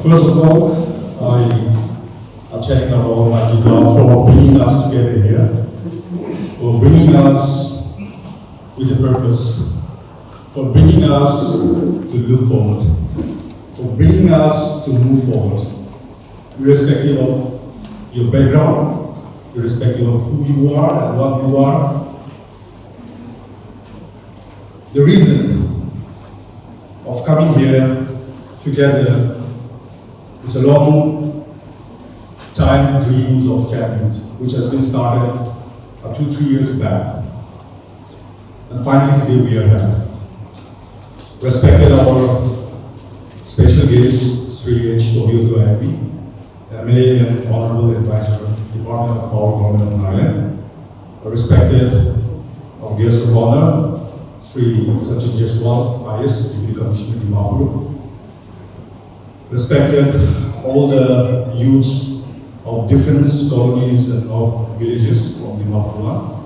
First of all, I thank our Almighty God for bringing us together here, for bringing us with a purpose, for bringing us to look forward, for bringing us to move forward, irrespective of your background, irrespective of who you are and what you are. The reason of coming here together it's a long time dreams of Camp, which has been started 2-3 years back. And finally today we are here. Respected our special guest, Sri H. Tohil MA and Honorable Advisor, Department of Power Government of Ireland. Respected our guest of honor, Sri Sachin Jaiswal, IS, Deputy Commissioner Dimapur. Respected all the youths of different colonies and of villages from Dimapur,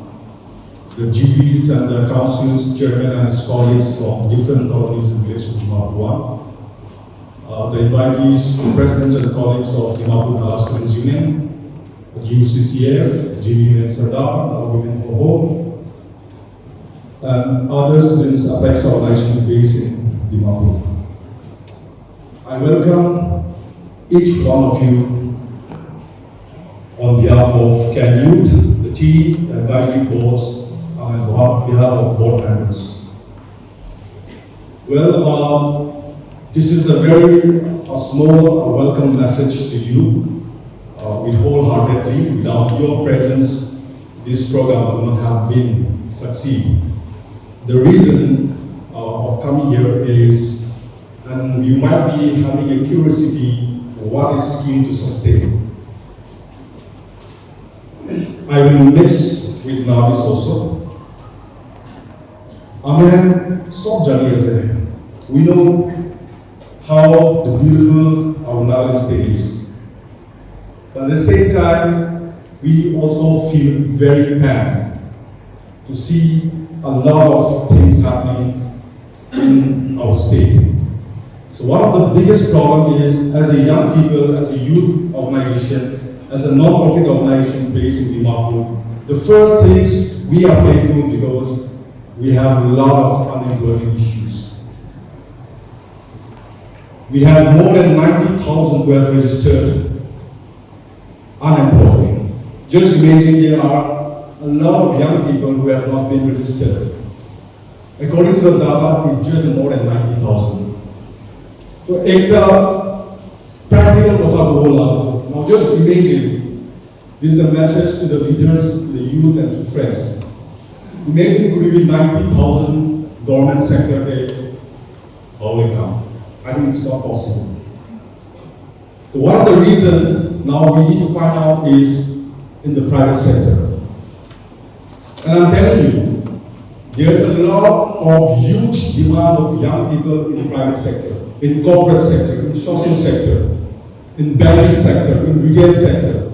the GPs and the councils, chairman and his colleagues from different colonies and villages of Dimapur, the invitees, the presidents and colleagues of Dimapur Nala Students Union, the UCCF, GB and Sardar, our Women for Hope, and other students Apex organizations based in Dimapur. I welcome each one of you on behalf of Can Youth, the team, the advisory boards, and on behalf of board members. Well, this is a very small welcome message to you. We wholeheartedly, without your presence, this program would not have been succeed. The reason of coming here is, and you might be having a curiosity, what is Skill2Sustain? I will mix with Navis also. Amen, soft journey as we know how the beautiful our Nagaland state is. But at the same time, we also feel very bad to see a lot of things happening in our state. So one of the biggest problem is, as a young people, as a youth organization, as a non-profit organization based in Dimapur, the first things we are painful because we have a lot of unemployment issues. We have more than 90,000 who have registered unemployed. Just imagine there are a lot of young people who have not been registered. According to the data, it's just more than 90,000. So, ekta practical kotha bola. Now, just imagine this is a message to the leaders, the youth, and to friends. Imagine it could be 90,000 government sector how will come. I think it's not possible. So one of the reasons now we need to find out is in the private sector. And I'm telling you, there's a lot of huge demand of young people in the private sector, in corporate sector, in social sector, in banking sector, in retail sector.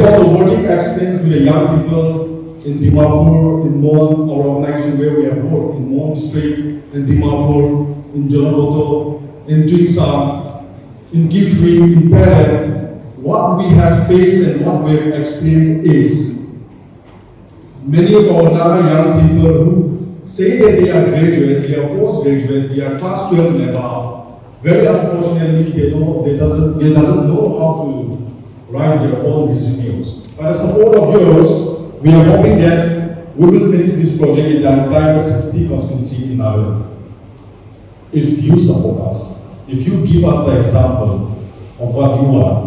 of the working experience with the young people in Dimapur, in Mon, our organization where we have worked in Mon District, in Dimapur, in Joloboto, in Tuiksam, in Gifri, in Peren, what we have faced and what we have experienced is many of our Naga young people who say that they are graduate, they are postgraduate, they are class 12 and above. Very unfortunately, they doesn't know how to write their own resumes. But as support of yours, we are hoping that we will finish this project in the entire 60 constituency in Ireland. If you support us, if you give us the example of what you are.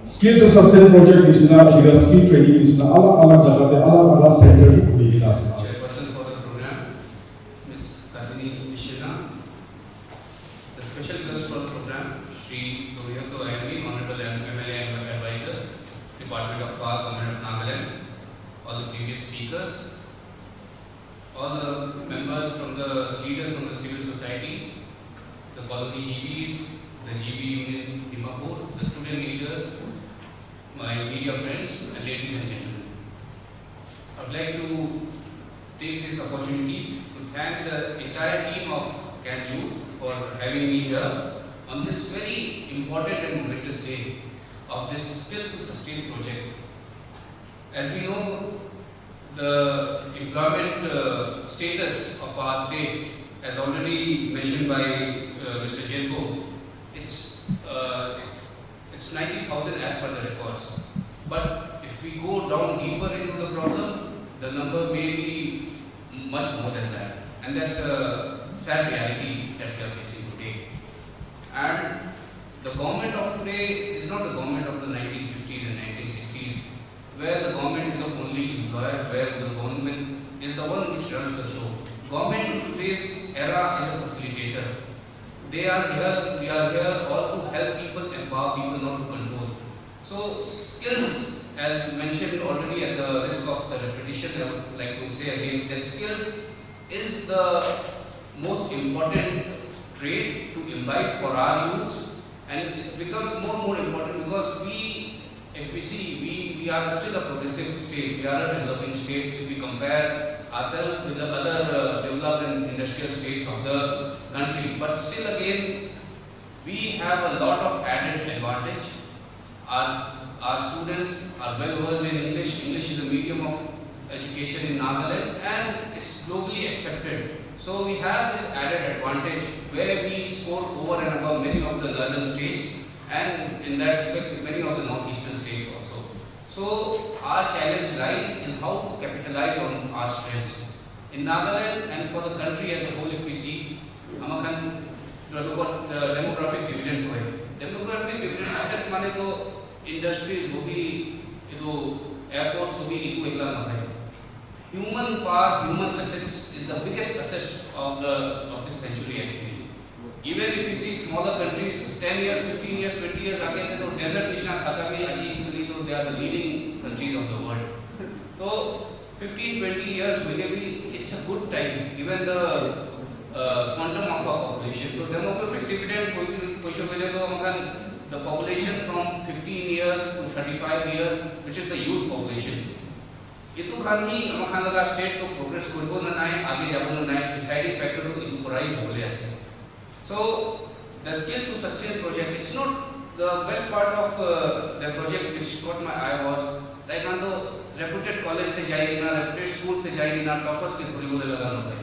Skill2Sustain project is now a skill training is now alag center to begin us. Chairperson for the program, Ms. Kadini Mishina. The special guest for the program, Shri Toyoto IMB, Honorable MLA and Advisor, Department of Power, Government of Nagaland, all the previous speakers, all the members from the leaders from the civil societies, the colony GBs, the GB Union Dimapur, the student leaders, my media friends, and ladies and gentlemen. I would like to take this opportunity to thank the entire team of CAN Youth for having me here on this very important and momentous day of this Skill2Sustain project. As we know, the employment status of our state, as already mentioned by Mr. Jelko, it's 90,000 as per the records. But if we go down deeper into the problem, the number may be much more than that. And that's a sad reality that we are facing today. And the government of today is not the government of the 1950s and 1960s, where the government is the only employer, where the government is the one which runs the show. Government in today's era is a facilitator. We are here all to help people, empower people, not to control. So skills, as mentioned already at the risk of the repetition, I would like to say again that skills is the most important trait to imbibe for our youths, and it becomes more and more important because if we see, we are still a progressive state, we are a developing state if we compare ourselves with the other developed and industrial states of the country. But still again, we have a lot of added advantage. Our students are well versed in English. English is a medium of education in Nagaland and it's globally accepted. So we have this added advantage where we score over and above many of the northern states and in that respect many of the northeastern states also. So our challenge lies in how to capitalize on our strengths. In Nagaland and for the country as a whole, if we see, Amakan demographic dividend ko hai. Demographic dividend assets mane to industries ho bhi, airports ho bhi, itu ekla na hai. Human power, human assets is the biggest assets of this century actually. Even if you see smaller countries, 10 years, 15 years, 20 years ago, the desert nation khata bhi achieve, they are the leading countries of the world. So 15, 20 years, maybe it's a good time, given the quantum of our population. So demographic dividend, the population from 15 years to 35 years, which is the youth population. Itu kan hi amakhan state to progress korbo na nai, aage jabo na nai, deciding factor to itu purai bole ase. So the Skill2Sustain project, it's not the best part of the project which caught my eye was like reputed college se jaayina, reputed school se jaayina, toppers ke thodi bole lagana hoga.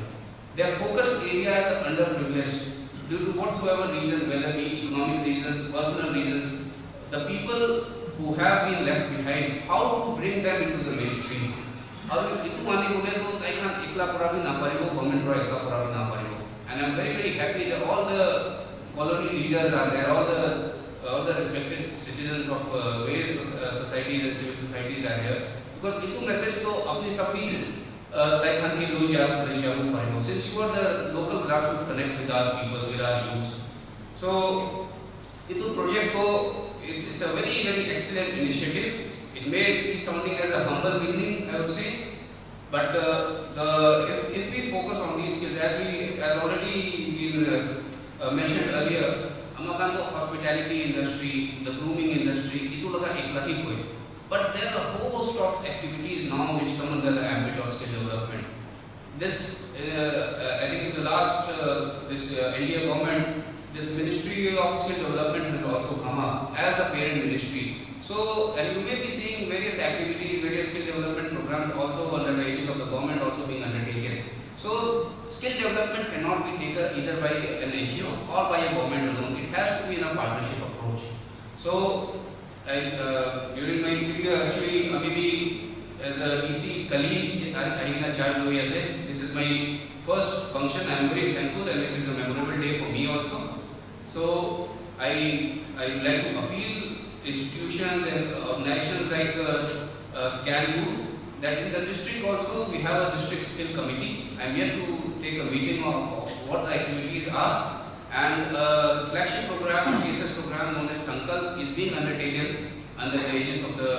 Their focus areas are underprivileged due to whatsoever reasons, whether it be economic reasons, personal reasons. The people who have been left behind, how to bring them into the mainstream. Aur itu mani bole to taikan ikla pura bhi na paribo, government ro ikla pura bhi na paribo. And I'm very, very happy that all the colony leaders are there, all the respected citizens of various societies and civil societies are here. Because itu message to apni sabhi taikan ke lo jabu paribo. Since you are the local grassroots connect with our people, with our youths. So itu project ko, it's a very, very excellent initiative. It may be sounding as a humble beginning, I would say. But if we focus on these skills, as already been mentioned earlier, amakan to hospitality industry, the grooming industry, itu laga ekla Tarki Koi. But there are a host of activities now which come under the ambit of skill development. This, I think in the last, NDA government, this Ministry of Skill Development has also come up as a parent ministry. So, and you may be seeing various activities, various skill development programs also under the aegis of the government also being undertaken. So, skill development cannot be taken either by an NGO or by a government alone. It has to be in a partnership approach. So, during my period, actually, maybe as a DC colleague, this is my first function. I am very thankful and it is a memorable day for me also. So, I would like to appeal institutions and organizations like CANU that in the district also we have a district skill committee. I am yet to take a meeting of what the activities are, and flagship program, CSS program known as Sankal is being undertaken under the aegis of the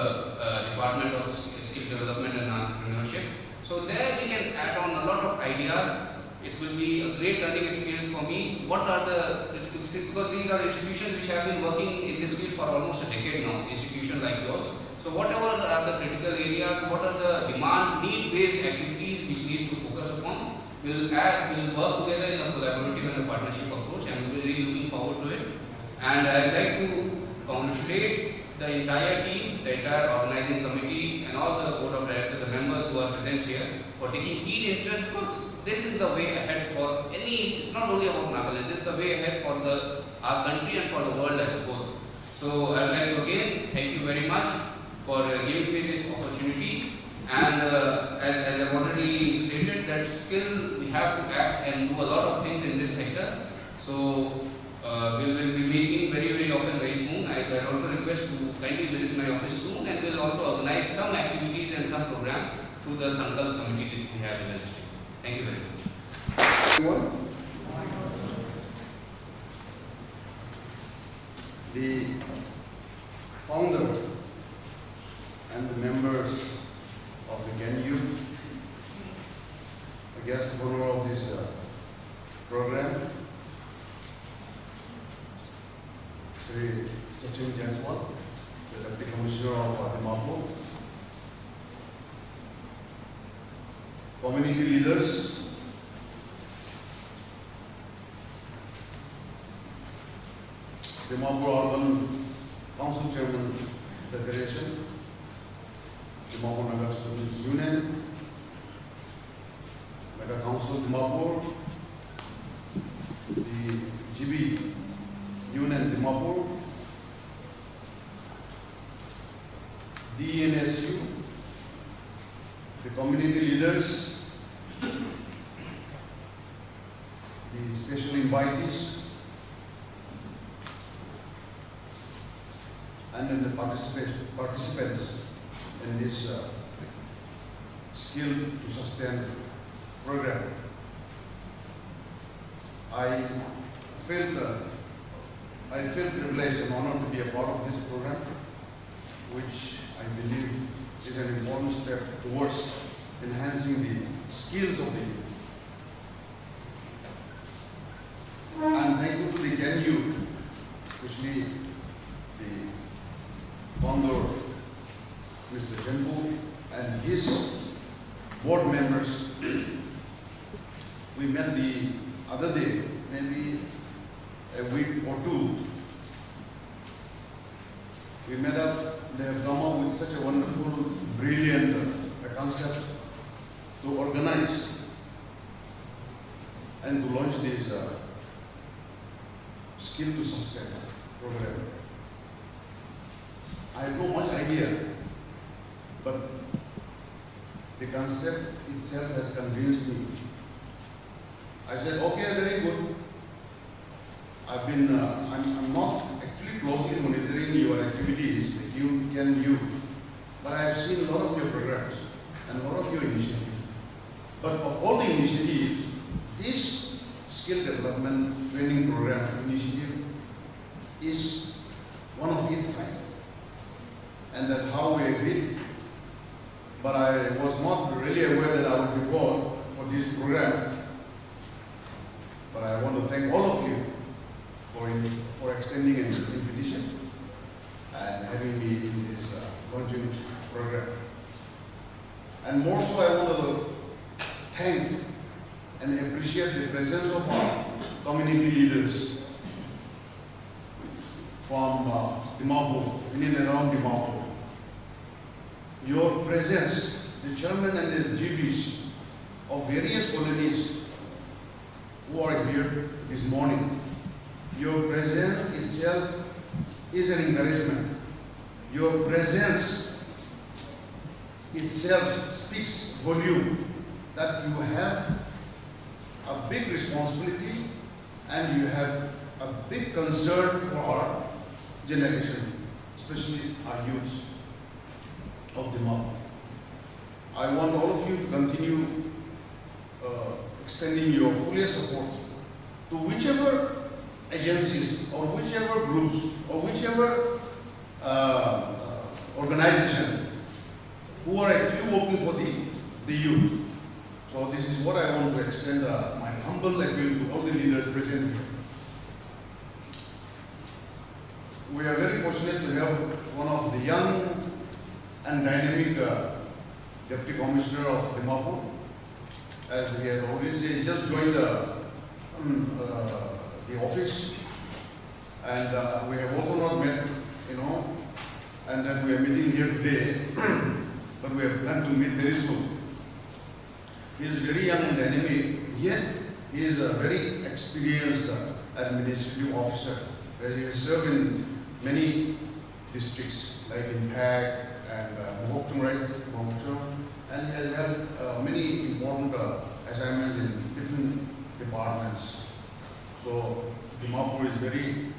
Department of Skill Development and Entrepreneurship. So there we can add on a lot of ideas. It will be a great learning experience for me. What are the critical, because these are institutions which have been working in this field for almost a decade now, institutions like yours. So whatever are the critical areas, what are the demand, need-based activities which needs to focus upon, we'll work together in a collaborative and a partnership approach, and we're really looking forward to it. And I'd like to congratulate the entire team, the entire organizing committee, and all the board of directors, the members who are present here, for taking keen interest, because this is the way ahead for any, it's not only about Nagaland, this is the way ahead for our country and for the world as a whole. So I'd like to again thank you very much for giving me this opportunity. And as I've already stated, that skill we have to act and do a lot of things in this sector. So we will be meeting very, very often, very soon. I also request to kindly visit my office soon, and we'll also organize some activities and some program through the Sankal committee that we have in the district. Thank you very much. The founder and the members of the GANU, the guest of honor of this program, Sri Sachin Jaiswal, the Deputy Commissioner of Dimapur, community leaders, Dimapur Urban Council Chairman Federation, Dimapur Nagar Students Union, Nagar Council Dimapur, the GB Union Dimapur, DNSU, the community leaders, the special invitees, and then the participants in this Skill2Sustain program. I feel privileged and honored to be a part of this program, which I believe is an important step towards enhancing the skills of the youth. I am thankful to the GANU, especially the founder, Mr. Dimapur, and his board members. We met the other day, maybe a week or two. We met up, they have come up with such a wonderful, brilliant concept to organize and to launch this Skill2Sustain program. I have no much idea, but the concept itself has convinced me. I said, okay, very good. I'm not actually closely monitoring your activities, you can do, but I have seen a lot of your programs and a lot of your initiatives. But of all the initiatives, this skill development training program initiative is one of its kind. And that's how we agreed. But I was not really aware that I would be called for this program. But I want to thank all of you for extending an invitation and having me in this launching program. And more so, I want to thank and appreciate the presence of our community leaders from Dimapur, in and around Dimapur. Your presence, the chairman and the GBs of various colonies who are here this morning, your presence itself is an encouragement. Your presence itself speaks volume that you have a big responsibility and you have a big concern for our generation, especially our youths of Dimapur. I want all of you to continue extending your fullest support to whichever agencies or whichever groups or whichever organization who are actually working for the youth. So this is what I want to extend my humble appeal to all the leaders present here. We are very fortunate to have one of the young and dynamic Deputy Commissioner of Dimapur. As he has already said, he just joined the office, and we have also not met, and then we are meeting here today, but we have planned to meet very soon. He is very young and dynamic, yet he is a very experienced administrative officer. He has served in many districts, like in Tag and Mohokchung, and he has had many important assignments in different departments. So Dimapur is very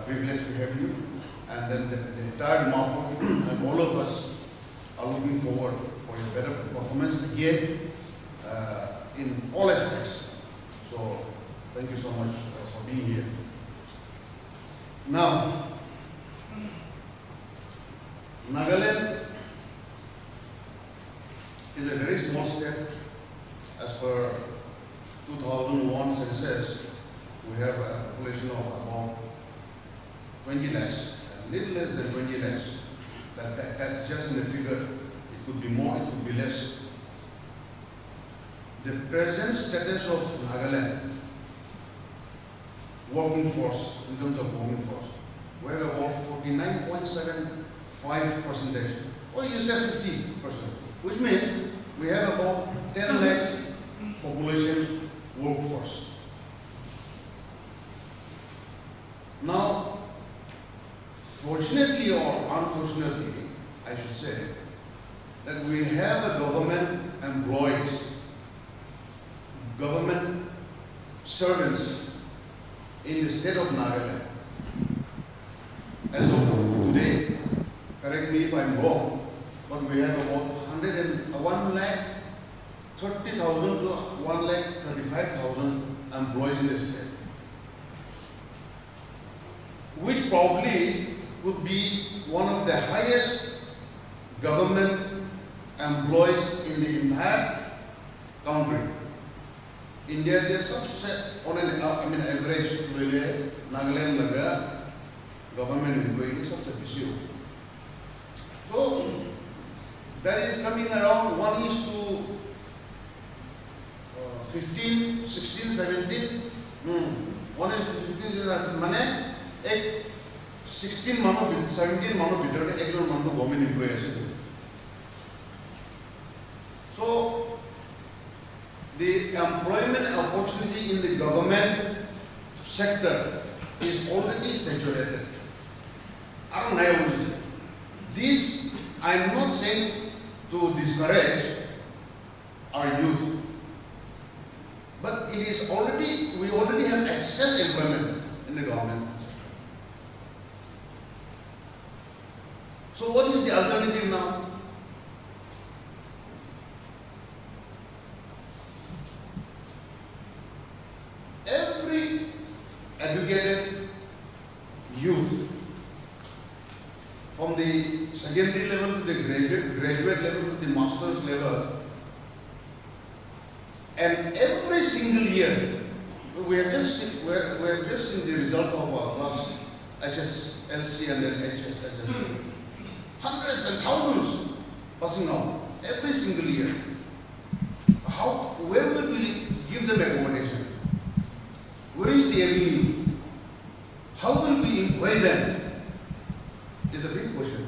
privileged to have you, and then the entire Dimapur and all of us are looking forward for your better performance again in all aspects. So thank you so much for being here. Now, Nagaland is a very small step. As per 2001 census, we have a population of about 20 lakhs, a little less than 20 lakhs. That's just in the figure. It could be more, it could be less. The present status of Nagaland, working force, in terms of working force, we have about 49.75%, or you say 50%, which means we have about 10 lakhs population workforce. Now, fortunately or unfortunately, I should say, that we have a government employees, government servants in the state of Nagaland. As of today, correct me if I'm wrong, but we have about 1 lakh 30,000 to 1 lakh 35,000 employees in the state, which probably could be one of the highest government employees in the entire country. India, there's on an average, Nagaland government employees is so that is coming around 1:15, 16, 17. 1:15 mane 16 mano 17 mano bidore ekjon mano government employee ase. So the employment opportunity in the government sector is already saturated. I don't know this. I'm not saying to discourage our youth, but it is we already have excess employment in the government. So what is the alternative now? Every educated youth, from the secondary level to the graduate level to the master's level, and every single year, we have just seen the result of our class HSLC and then HSSLC. hundreds and thousands passing out every single year. Where will we give them accommodation? Where is the avenue? How will we employ them? Is a big question.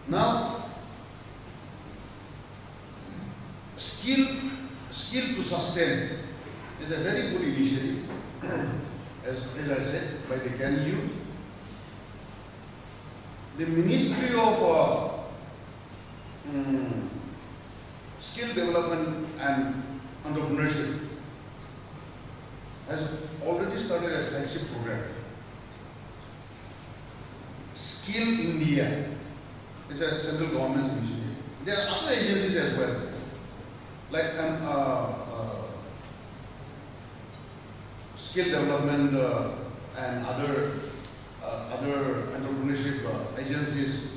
Now, Skill2Sustain is a very good initiative, as I said, by the Can Youth. The Ministry of Skill Development and Entrepreneurship has already started a flagship program. Skill India is a central government initiative. There are other agencies as well, like skill development and other entrepreneurship agencies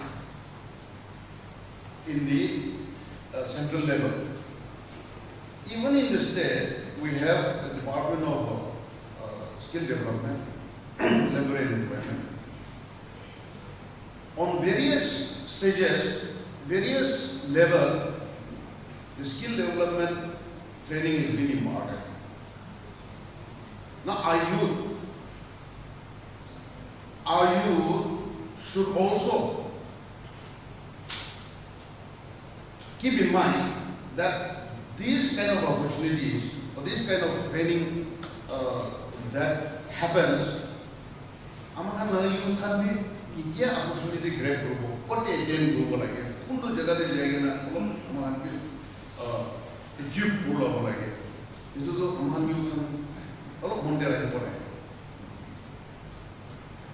in the central level. Even in the state, we have the Department of Skill Development, Labor and Employment. On various stages, various level, the skill development training is being imparted. Now, our youth should also keep in mind that these kind of opportunities or this kind of training that happens, our youth can be क्या opportunity grab करो, what they attend करो लगे, उन तो जगह दे जाएंगे ना, हम हमारे पे equip करो लगे, इसको तो हमारे youth हम अलग बंदे रहे पड़े.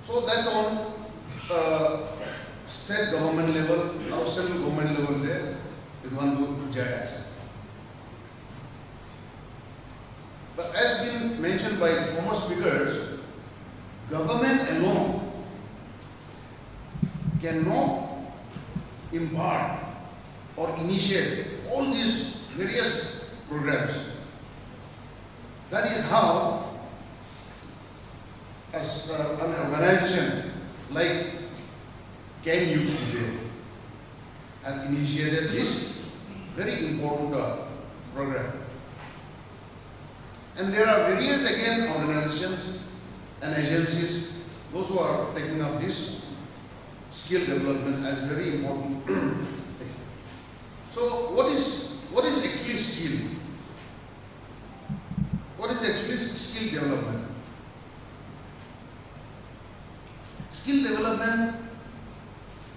So that's on state government level, our central government level there is one to judge. But as been mentioned by former speakers, government alone cannot impart or initiate all these various programs. That is how as an organization like Can Youth today has initiated this very important program. And there are various again organizations and agencies, those who are taking up this skill development as very important. So what is actually skill? What is actually skill development? Skill development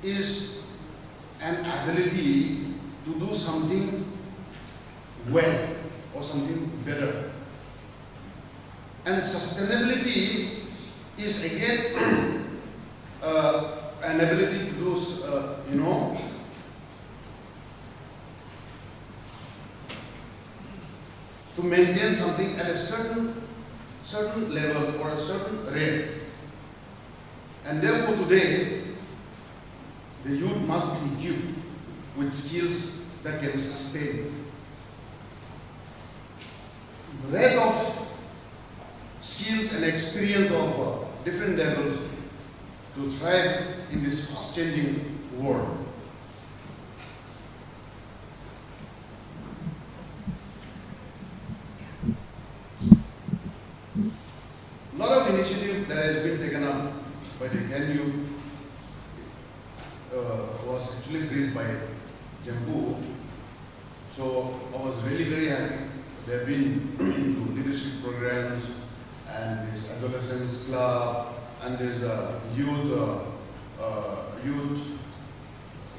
is an ability to do something well or something better. And sustainability is again an ability to do, to maintain something at a certain level or a certain rate. And therefore today, the youth must be equipped with skills that can sustain. Breadth of skills and experience of different levels to thrive in this fast-changing world. A lot of initiative that has been taken up by the Can was actually briefed by Dimapur. So I was really very happy. They have been into leadership programs and this adolescents club and there's a youth,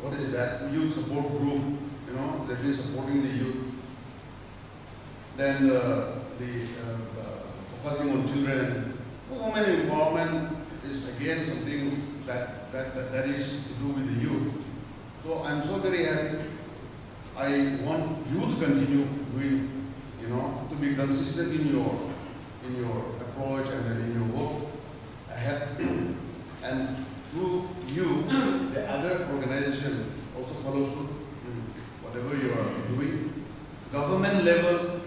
what is that? Youth support group, they've been supporting the youth. Then focusing on children. Women empowerment is again something that is to do with the youth. So I'm so very happy. I want you to continue doing, to be consistent in your approach and in your work ahead. And through you, the other organization also follow suit in whatever you are doing. Government level,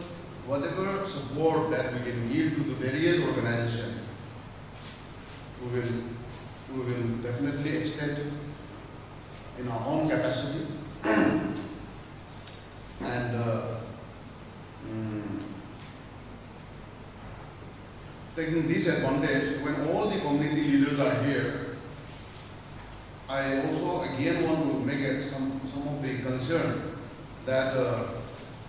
whatever support that we can give to the various organizations, we will definitely extend in our own capacity. And taking this advantage, when all the community leaders are here, I also again want to make some of the concern that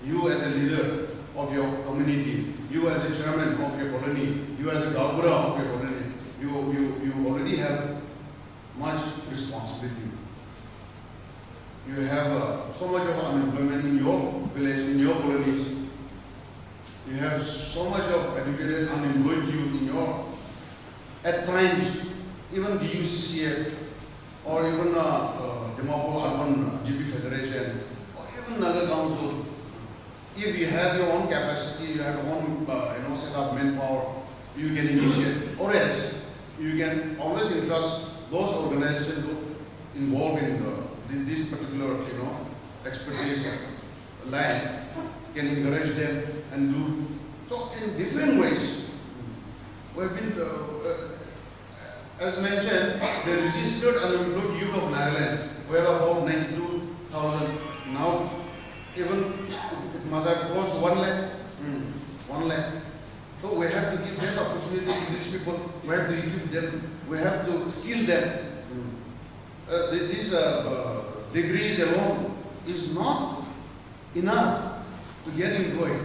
you as a leader of your community, you as a chairman of your colony, you as a Gabura of your colony, you already have much responsibility. You have so much of unemployment in your village, in your colonies. You have so much of educated unemployed youth in your, at times, even the UCCF or even Dimapur Urban GP Federation or even Nagar Council, if you have your own capacity, you have your own set up manpower, you can initiate, or else you can always entrust those organizations involved in this particular expertise line, can encourage them and do so in different ways. We have been, as mentioned, the registered unemployed youth of Nagaland, we have about 92,000 now. Even it must have crossed 1 lakh. 1 lakh. So we have to give this opportunity to these people. We have to equip them. We have to skill them. These degrees alone is not enough to get employed.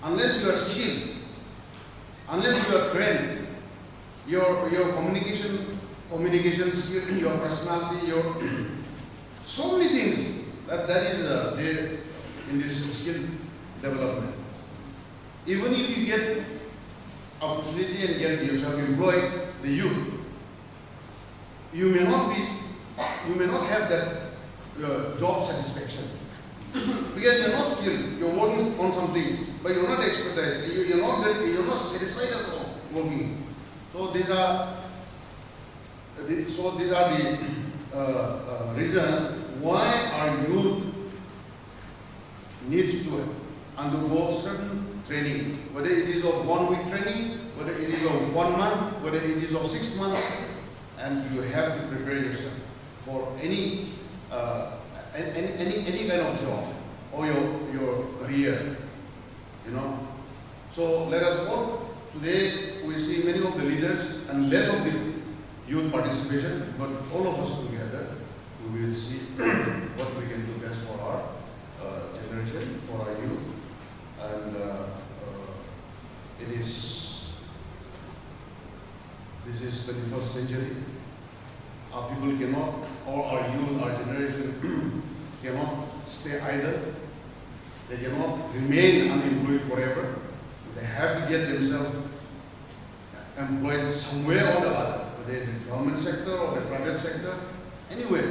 Unless you are skilled, unless you are trained, your communication skill, your personality, your so many things that is there in this skill development. Even if you get opportunity and get yourself employed, the youth, you may not have that job satisfaction because you're not skilled. You're working on something, but you're not expertise. You're not satisfied at all working. So these are the reason why our youth needs to undergo certain training, whether it is of 1 week training, whether it is of 1 month, whether it is of 6 months, and you have to prepare yourself for any kind of job or your career, So let us hope today we see many of the leaders and less of the youth participation, but all of us together, we will see what we can do best for our generation, for our youth, and this is 21st century. Our people cannot, or our youth, our generation cannot stay idle. They cannot remain unemployed forever. They have to get themselves employed somewhere or the other, whether in the government sector or the private sector, anywhere.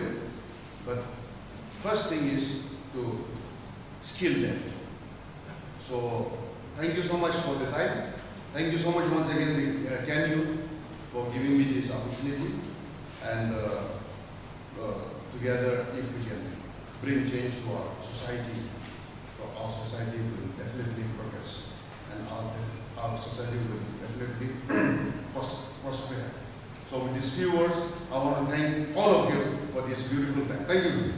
But first thing is to skill them. So thank you so much for the time. Thank you so much once again, Can You, for giving me this opportunity. And together, if we can bring change to our society will definitely progress, and our society will definitely prosper. So with these few words, I want to thank all of you for this beautiful time. Thank you.